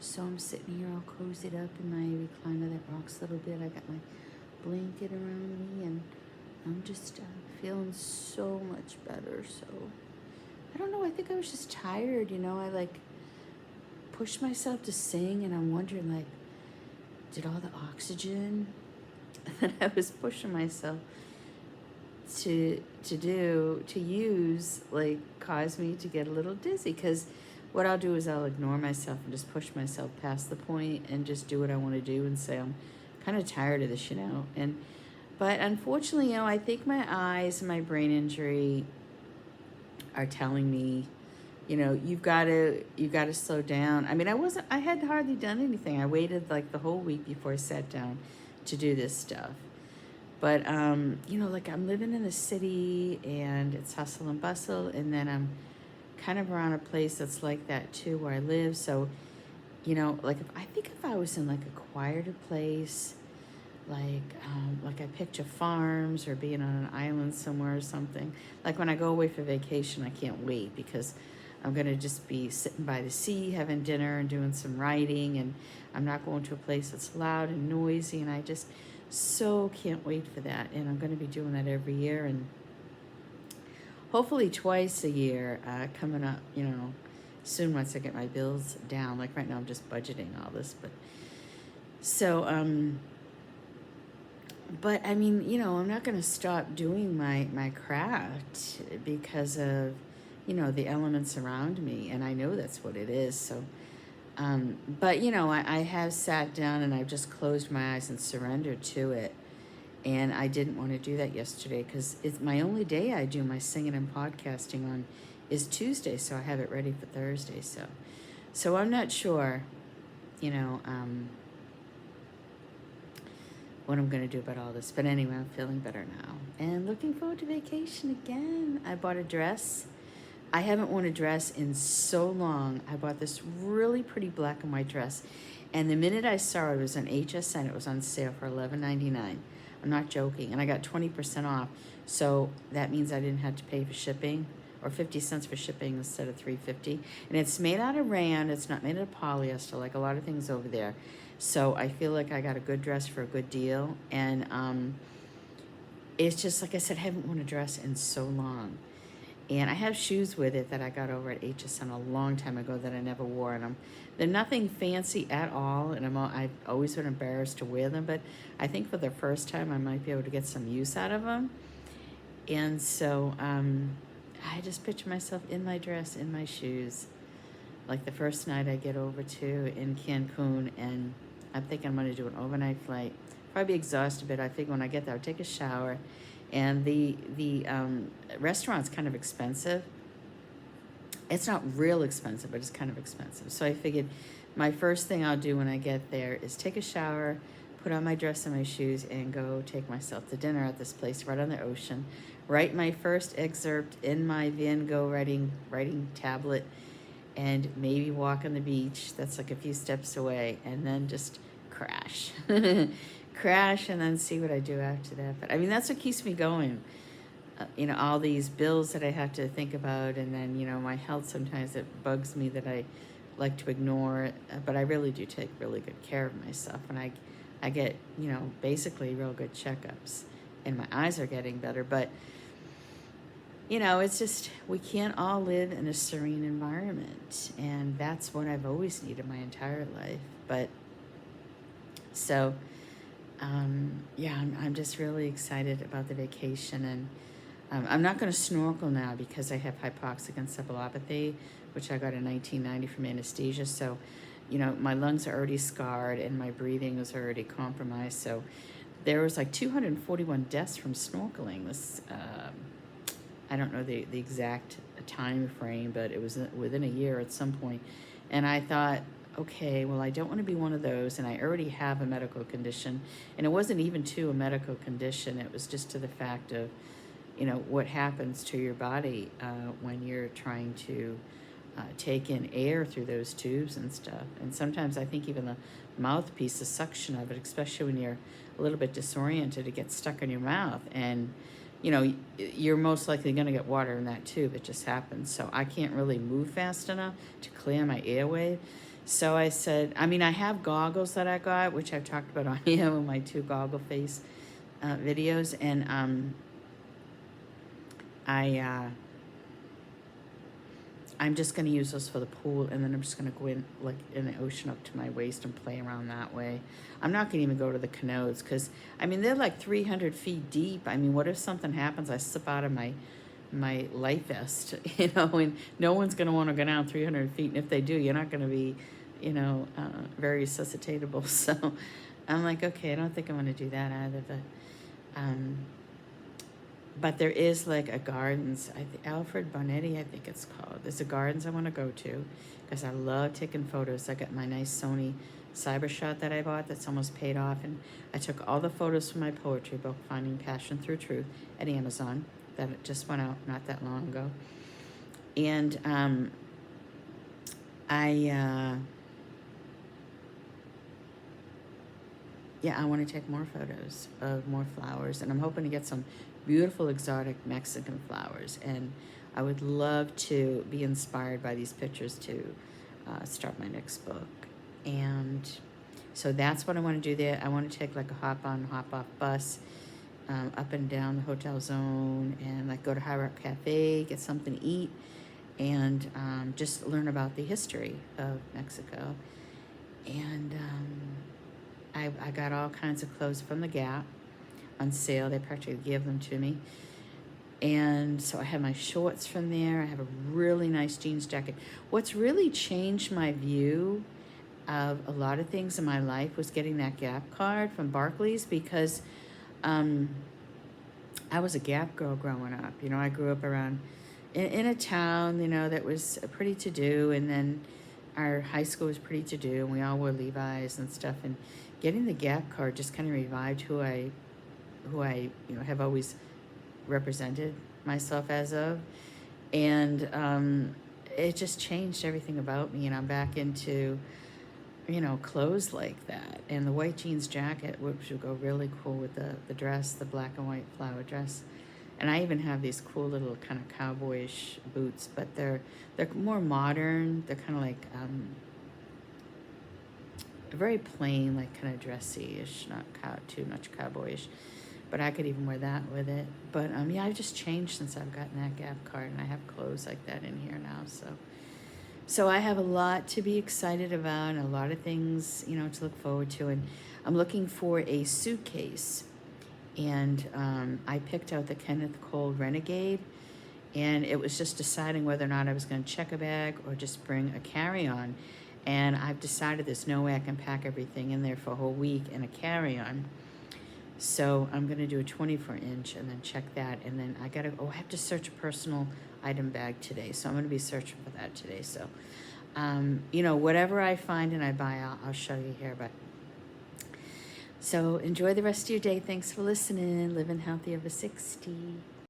So I'm sitting here all cozied up in my recliner that rocks a little bit. I got my blanket around me, and I'm just feeling so much better. So I don't know. I think I was just tired. I like pushed myself to sing, and I'm wondering, like, did all the oxygen that I was pushing myself to use, like, cause me to get a little dizzy? Because what I'll do is I'll ignore myself and just push myself past the point and just do what I want to do and say I'm kind of tired of this, but unfortunately, I think my eyes and my brain injury are telling me, you've got to slow down. I mean, I had hardly done anything. I waited like the whole week before I sat down to do this stuff. But like, I'm living in the city and it's hustle and bustle, and then I'm kind of around a place that's like that too where I live. So, like, if I was in like a quieter place, like I picture farms or being on an island somewhere or something. Like when I go away for vacation, I can't wait because I'm going to just be sitting by the sea, having dinner and doing some writing, and I'm not going to a place that's loud and noisy, and I just so can't wait for that. And I'm going to be doing that every year, and hopefully twice a year coming up, soon once I get my bills down. Like right now I'm just budgeting all this, but I mean, I'm not going to stop doing my craft because of, the elements around me. And I know that's what it is. So, but, I have sat down and I've just closed my eyes and surrendered to it. And I didn't want to do that yesterday because it's my only day I do my singing and podcasting on is Tuesday. So I have it ready for Thursday. So I'm not sure, what I'm going to do about all this. But anyway, I'm feeling better now. And looking forward to vacation again. I bought a dress. I haven't worn a dress in so long. I bought this really pretty black and white dress. And the minute I saw it, it was on HSN. It was on sale for $11.99. I'm not joking. And I got 20% off. So that means I didn't have to pay for shipping, or 50 cents for shipping instead of $3.50. And it's made out of rayon. It's not made out of polyester like a lot of things over there. So I feel like I got a good dress for a good deal. And it's just, like I said, I haven't worn a dress in so long. And I have shoes with it that I got over at HSN a long time ago that I never wore. And they're nothing fancy at all. And I've always been embarrassed to wear them. But I think for the first time, I might be able to get some use out of them. And so I just picture myself in my dress, in my shoes. Like the first night I get over to in Cancun, and I'm thinking I'm going to do an overnight flight. Probably be exhausted, but I figure when I get there, I'll take a shower. And the restaurant's kind of expensive. It's not real expensive, but it's kind of expensive. So I figured my first thing I'll do when I get there is take a shower, put on my dress and my shoes, and go take myself to dinner at this place right on the ocean. Write my first excerpt in my Van Gogh writing tablet, and maybe walk on the beach. That's like a few steps away, and then just crash. Crash, and then see what I do after that. But I mean, that's what keeps me going. All these bills that I have to think about, and then, my health, sometimes it bugs me that I like to ignore, but I really do take really good care of myself, and I get, basically real good checkups, and my eyes are getting better. But it's just, we can't all live in a serene environment, and that's what I've always needed my entire life. But so yeah, I'm just really excited about the vacation. And I'm not going to snorkel now because I have hypoxic encephalopathy, which I got in 1990 from anesthesia. So, my lungs are already scarred and my breathing is already compromised. So there was like 241 deaths from snorkeling. This, I don't know the exact time frame, but it was within a year at some point. And I thought, okay, well, I don't want to be one of those, and I already have a medical condition. And it wasn't even to a medical condition. It was just to the fact of, what happens to your body when you're trying to take in air through those tubes and stuff. And sometimes I think even the mouthpiece, the suction of it, especially when you're a little bit disoriented, it gets stuck in your mouth. And, you're most likely going to get water in that tube. It just happens. So I can't really move fast enough to clear my airway. So I said, I mean, I have goggles that I got, which I've talked about on here with my 2 goggle face videos, and I I'm just going to use those for the pool, and then I'm just going to go in like in the ocean up to my waist and play around that way. I'm not going to even go to the canoes because, I mean, they're like 300 feet deep. I mean, what if something happens? I slip out of my life vest, and no one's going to want to go down 300 feet. And if they do, you're not going to be, very resuscitatable. So I'm like, okay, I don't think I'm going to do that either. But there is like a gardens, Alfred Bonetti, I think it's called. There's a gardens I want to go to because I love taking photos. I got my nice Sony Cybershot that I bought that's almost paid off. And I took all the photos from my poetry book, Finding Passion Through Truth, at Amazon. That it just went out not that long ago. And I want to take more photos of more flowers, and I'm hoping to get some beautiful exotic Mexican flowers, and I would love to be inspired by these pictures to start my next book. And so that's what I want to do there. I want to take like a hop on, hop off bus up and down the hotel zone, and like go to High Rock Cafe, get something to eat, and just learn about the history of Mexico. And I got all kinds of clothes from the Gap on sale. They practically give them to me. And so I have my shorts from there. I have a really nice jeans jacket. What's really changed my view of a lot of things in my life was getting that Gap card from Barclays, because I was a Gap girl growing up. I grew up around in a town, that was pretty to-do, and then our high school was pretty to-do, and we all wore Levi's and stuff, and getting the Gap card just kind of revived who I have always represented myself as of, and it just changed everything about me, and I'm back into clothes like that, and the white jeans jacket, which would go really cool with the dress, the black and white flower dress. And I even have these cool little kind of cowboyish boots, but they're more modern. They're kind of like very plain, like kind of dressy-ish, not too much cowboyish. But I could even wear that with it. But I've just changed since I've gotten that Gap card, and I have clothes like that in here now. So I have a lot to be excited about, and a lot of things, to look forward to. And I'm looking for a suitcase. And I picked out the Kenneth Cole Renegade, and it was just deciding whether or not I was going to check a bag or just bring a carry-on. And I've decided there's no way I can pack everything in there for a whole week in a carry-on. So I'm going to do a 24-inch and then check that. And then I have to search a personal item bag today. So I'm going to be searching for that today. So, whatever I find and I buy, I'll show you here. So enjoy the rest of your day. Thanks for listening. Living Healthy Over 60.